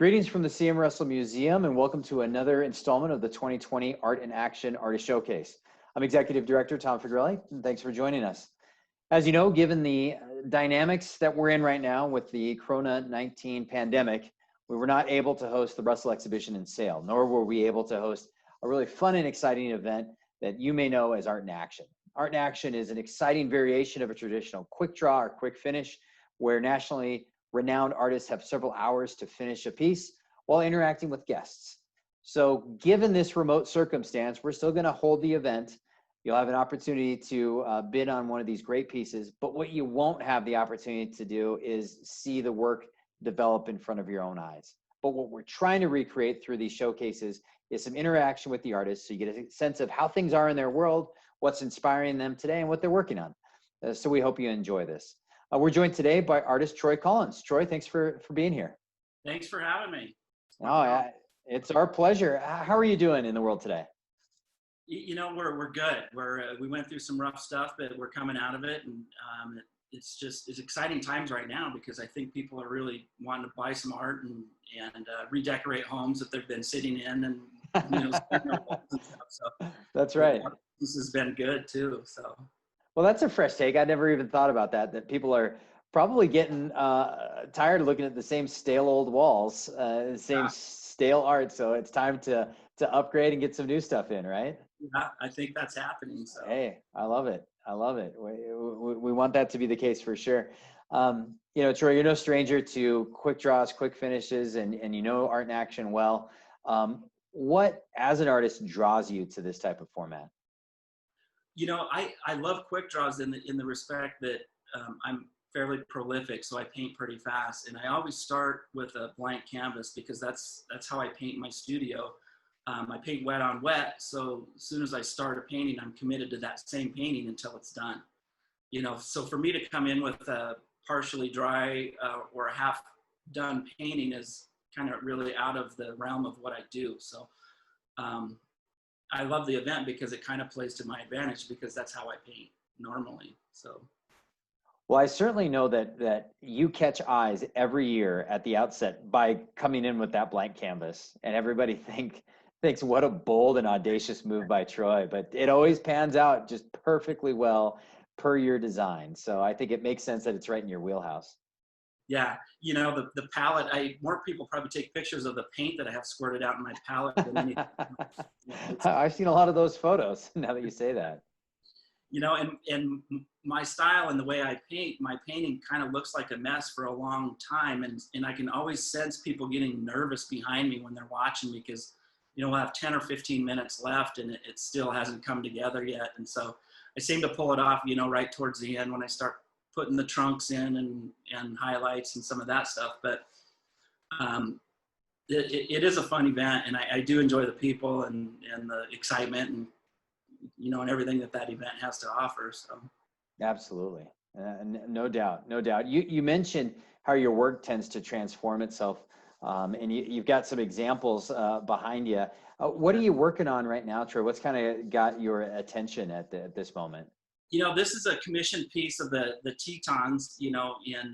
Greetings from the CM Russell Museum and welcome to another installment of the 2020 Art in Action Artist Showcase. I'm Executive Director Tom Figarelle, and thanks for joining us. As you know, given the dynamics that we're in right now with the Corona-19 pandemic, we were not able to host the Russell exhibition in Sale, nor were we able to host a really fun and exciting event that you may know as Art in Action. Art in Action is an exciting variation of a traditional quick draw or quick finish, where nationally renowned artists have several hours to finish a piece while interacting with guests. So given this remote circumstance, we're still going to hold the event. You'll have an opportunity to bid on one of these great pieces, but what you won't have the opportunity to do is see the work develop in front of your own eyes. But what we're trying to recreate through these showcases is some interaction with the artists, so you get a sense of how things are in their world, what's inspiring them today, and what they're working on. So we hope you enjoy this. We're joined today by artist Troy Collins. Troy, thanks for being here. Thanks for having me. Oh, it's our pleasure. How are you doing in the world today? You know, we're good. We went through some rough stuff, but we're coming out of it, and it's exciting times right now because I think people are really wanting to buy some art and redecorate homes that they've been sitting in, and spend their walls and stuff. So that's right. This has been good too. So. Well, that's a fresh take. I never even thought about that people are probably getting tired of looking at the same stale old walls, same stale art. So it's time to upgrade and get some new stuff in, right? Yeah, I think that's happening. So. Hey, I love it. I love it. We want that to be the case for sure. Troy, you're no stranger to quick draws, quick finishes, and you know Art in Action well. What, as an artist, draws you to this type of format? You know, I love quick draws in the respect that I'm fairly prolific, so I paint pretty fast, and I always start with a blank canvas because that's how I paint in my studio. I paint wet on wet, so as soon as I start a painting, I'm committed to that same painting until it's done. You know, so for me to come in with a partially dry or a half done painting is kind of really out of the realm of what I do. So. I love the event because it kind of plays to my advantage because that's how I paint normally. So. Well, I certainly know that you catch eyes every year at the outset by coming in with that blank canvas, and everybody thinks what a bold and audacious move by Troy, but it always pans out just perfectly well per your design. So I think it makes sense that it's right in your wheelhouse. Yeah, you know, the palette, more people probably take pictures of the paint that I have squirted out in my palette than anything. I've seen a lot of those photos now that you say that. You know, and my style and the way I paint, my painting kind of looks like a mess for a long time. And I can always sense people getting nervous behind me when they're watching because, you know, we'll have 10 or 15 minutes left and it still hasn't come together yet. And so I seem to pull it off, you know, right towards the end when I start putting the trunks in and highlights and some of that stuff. But it is a fun event, and I do enjoy the people and the excitement and, you know, and everything that event has to offer. So. Absolutely. No doubt. You mentioned how your work tends to transform itself, and you've got some examples behind you. What are you working on right now, Troy? What's kind of got your attention at this moment? You know, this is a commissioned piece of the Tetons, you know, and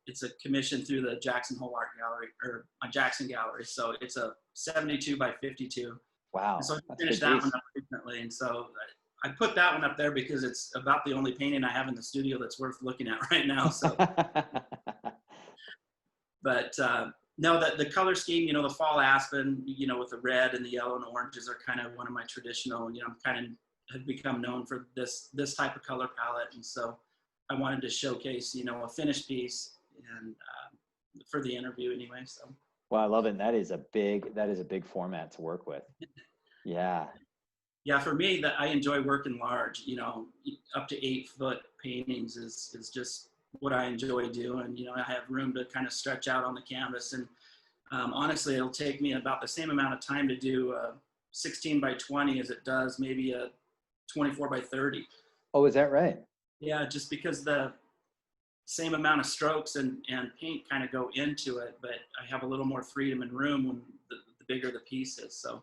it's a commission through the Jackson Hole Art Gallery, or my Jackson Gallery. So it's a 72 by 52. Wow. And so I finished that one up recently. And so I put that one up there because it's about the only painting I have in the studio that's worth looking at right now. So, but no, the color scheme, you know, the fall aspen, you know, with the red and the yellow and oranges are kind of one of my traditional, you know, have become known for this type of color palette, and so I wanted to showcase, you know, a finished piece and for the interview anyway. So. Well, I love it. And that is a big format to work with. Yeah. Yeah, for me, that I enjoy working large. You know, up to 8-foot paintings is just what I enjoy doing. You know, I have room to kind of stretch out on the canvas, and honestly, it'll take me about the same amount of time to do 16 by 20 as it does maybe a 24 by 30. Oh, is that right? Yeah, just because the same amount of strokes and paint kind of go into it, but I have a little more freedom and room when the bigger the piece is. So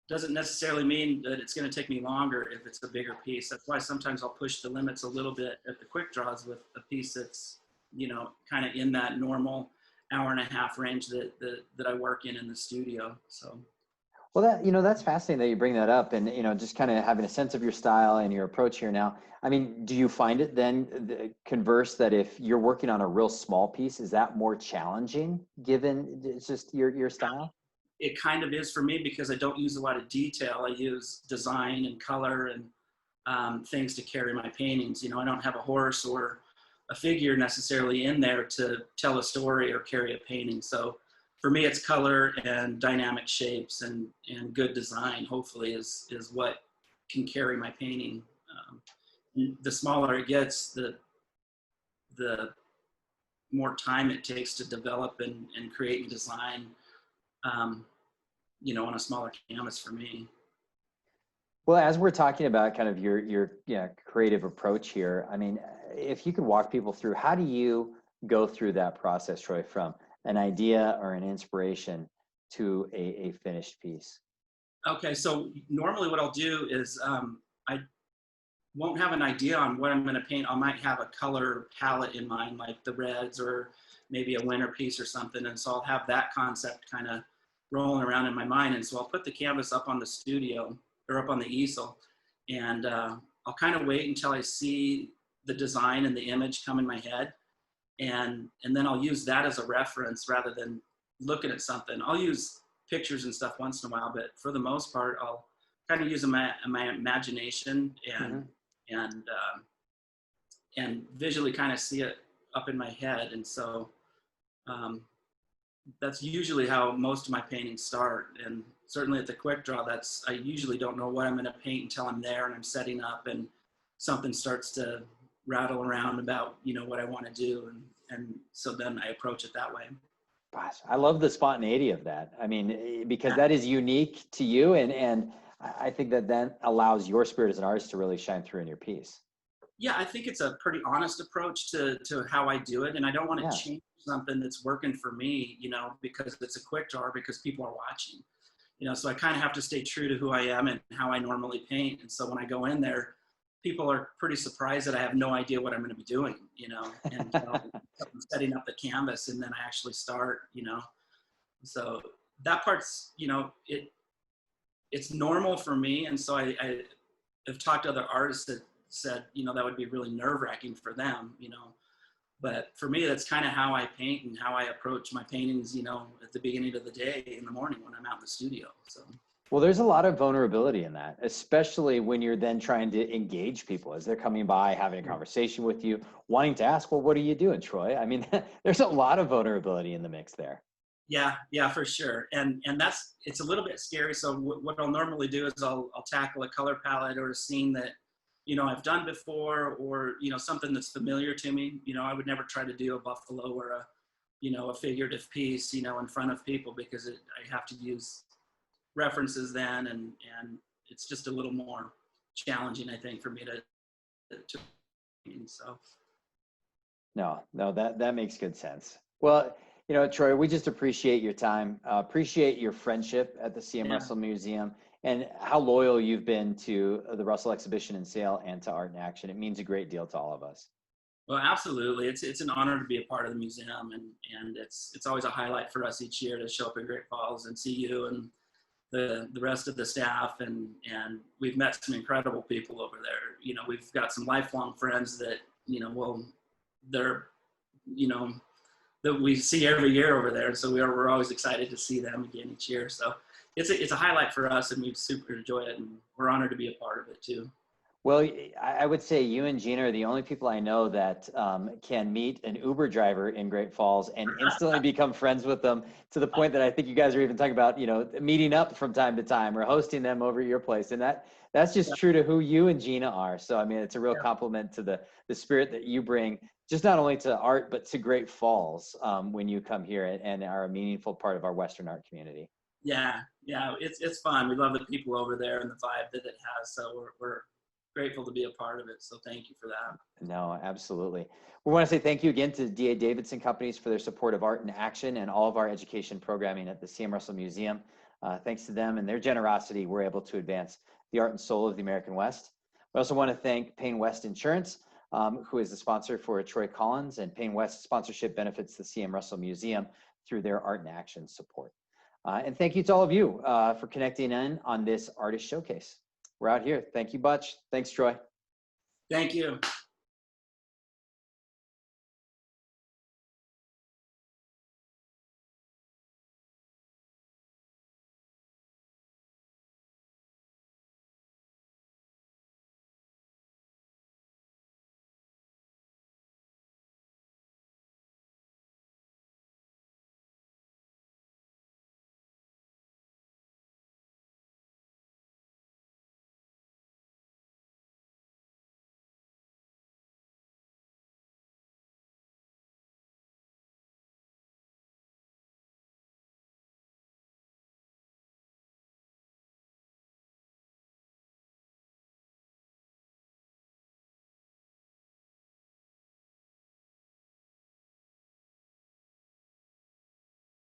doesn't necessarily mean that it's going to take me longer if it's a bigger piece. That's why sometimes I'll push the limits a little bit at the quick draws with a piece that's, you know, kind of in that normal hour and a half range that I work in the studio. So. Well, that's fascinating that you bring that up, and just kind of having a sense of your style and your approach here now. I mean, do you find it then converse that if you're working on a real small piece, is that more challenging given it's just your style? It kind of is for me because I don't use a lot of detail. I use design and color and things to carry my paintings. I don't have a horse or a figure necessarily in there to tell a story or carry a painting. So for me, it's color and dynamic shapes and good design, hopefully, is what can carry my painting. The smaller it gets, the more time it takes to develop and create and design, um, on a smaller canvas for me. Well, as we're talking about kind of your creative approach here, I mean, if you could walk people through, how do you go through that process, Troy, from an idea or an inspiration to a finished piece? Okay, so normally what I'll do is I won't have an idea on what I'm going to paint. I might have a color palette in mind, like the reds or maybe a winter piece or something. And so I'll have that concept kind of rolling around in my mind. And so I'll put the canvas up on the studio or up on the easel, and I'll kind of wait until I see the design and the image come in my head. And then I'll use that as a reference rather than looking at something. I'll use pictures and stuff once in a while, but for the most part, I'll kind of use my imagination Mm-hmm. and visually kind of see it up in my head. And so um, that's usually how most of my paintings start. And certainly at the quick draw, I usually don't know what I'm going to paint until I'm there and I'm setting up and something starts to rattle around about, what I want to do. And so then I approach it that way. Gosh, I love the spontaneity of that. I mean, because Yeah. that is unique to you, and I think that then allows your spirit as an artist to really shine through in your piece. Yeah, I think it's a pretty honest approach to how I do it. And I don't want to Yeah. change something that's working for me, because it's a quick draw, because people are watching, so I kind of have to stay true to who I am and how I normally paint. And so when I go in there, people are pretty surprised that I have no idea what I'm going to be doing, and I'm setting up the canvas and then I actually start, so that part's, it's normal for me. And so I have talked to other artists that said, that would be really nerve wracking for them, but for me, that's kind of how I paint and how I approach my paintings, at the beginning of the day in the morning when I'm out in the studio. So. Well, there's a lot of vulnerability in that, especially when you're then trying to engage people as they're coming by, having a conversation with you, wanting to ask, well, what are you doing, Troy? I mean, there's a lot of vulnerability in the mix there. Yeah, for sure. And it's a little bit scary. So what I'll normally do is I'll tackle a color palette or a scene that, I've done before, or, something that's familiar to me. I would never try to do a buffalo or a figurative piece, in front of people, because I have to use references then. And it's just a little more challenging, I think, for me to so. No, that makes good sense. Well, Troy, we just appreciate your time, appreciate your friendship at the CM Yeah. Russell Museum, and how loyal you've been to the Russell Exhibition and Sale and to Art in Action. It means a great deal to all of us. Well, absolutely. It's an honor to be a part of the museum, and it's always a highlight for us each year to show up in Great Falls and see you and the rest of the staff, and we've met some incredible people over there. We've got some lifelong friends that they're that we see every year over there, so we're always excited to see them again each year. So it's a highlight for us, and we super enjoy it, and we're honored to be a part of it too. Well, I would say you and Gina are the only people I know that can meet an Uber driver in Great Falls and instantly become friends with them, to the point that I think you guys are even talking about, meeting up from time to time or hosting them over at your place. And that's just true to who you and Gina are. So, I mean, it's a real compliment to the spirit that you bring, just not only to art, but to Great Falls when you come here and are a meaningful part of our Western art community. Yeah, it's fun. We love the people over there and the vibe that it has. So we're grateful to be a part of it. So thank you for that. No, absolutely. We want to say thank you again to D.A. Davidson Companies for their support of Art in Action and all of our education programming at the CM Russell Museum. Thanks to them and their generosity, we're able to advance the art and soul of the American West. We also want to thank Payne West Insurance who is the sponsor for Troy Collins, and Payne West sponsorship benefits the CM Russell Museum through their Art in Action support. And thank you to all of you for connecting in on this artist showcase. We're out here. Thank you, Butch. Thanks, Troy. Thank you.